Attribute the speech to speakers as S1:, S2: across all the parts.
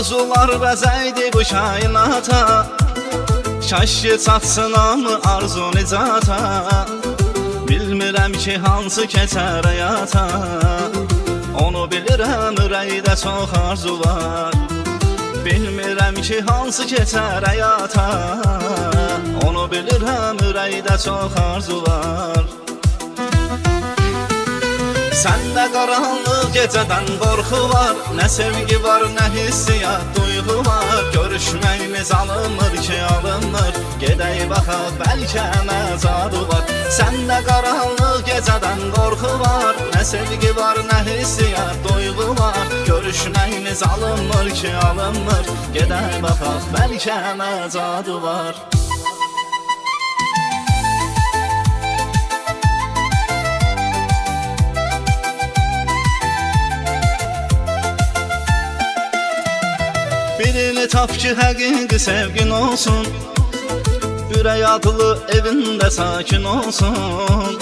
S1: arzular bəzəydi bu kainata. Kaş ki çatsın hamı arzu nicata. Bilmirəm ki hansı keçər həyata. Onu bilirəm ürəkdə çox arzu var. Bilmirəm ki hansı keçər həyata. Onu bilirəm ürəkdə çox arzu var. Səndə qaranlıq gecədən qorxu var. Nə sevgi var, nə hissiyat, duyğu var. Görüşməyimiz alınmır ki alınmır. Gedək baxaq, bəlkə məcadı var. Səndə qaranlıq gecədən qorxu var. Nə sevgi var, nə hissiyat, duyğu var. Görüşməyimiz alınmır ki alınmır. Gedək baxaq, bəlkə məcadı var. Birini tap ki həqiqi sevgin olsun. Ürək adlı evində sakin olsun.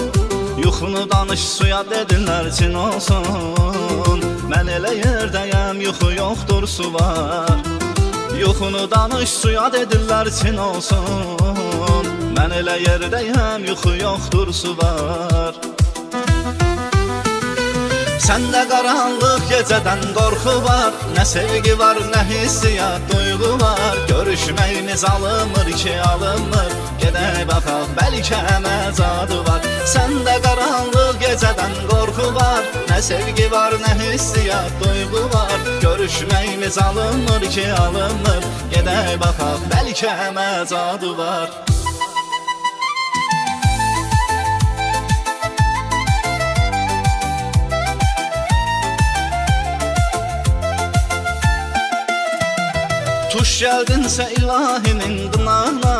S1: Yuxunu danış suya dedilər çin olsun. Mən elə yerdəyəm yuxu yoxdur su var. Yuxunu danış suya dedilər çin olsun. Mən elə yerdəyəm yuxu yoxdur su var. Səndə qaranlıq gecədən qorxu var. Nə sevgi var, nə hissiyat, duyğu var. Görüşməyimiz alınmır ki alınmır. Gedək baxaq, bəlkə məcadı var. Səndə qaranlıq gecədən qorxu var. Nə sevgi var, nə hissiyat, duyğu var. Görüşməyimiz alınmır ki alınmır. Gedək baxaq, bəlkə məcadı var. Tuş gəldinsə ilahinin qınağına.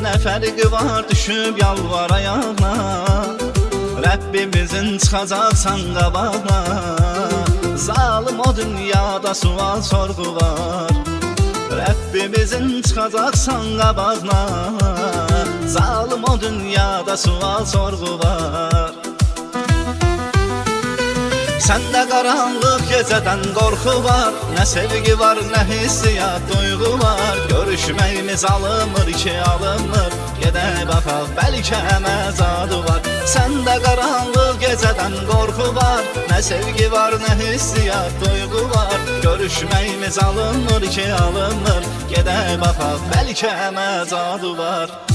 S1: Nə fərqi var düşüb yalvar ayağına. Rəbbimizin çıxacaqsan qabağına. Zalim o dünyada sual sorğu var. Rəbbimizin çıxacaqsan qabağına. Zalim o dünyada sual sorğu var. Səndə qaranlıq gecədən qorxu var. Nə sevgi var, nə hissiyat, duyğu var. Görüşməyimiz alınmır ki alınmır. Gedək baxaq, bəlkə məcadı var. Səndə qaranlıq gecədən qorxu var. Nə sevgi var, nə hissiyat, duyğu var. Görüşməyimiz alınmır ki alınmır. Gedək baxaq, bəlkə məcadı var.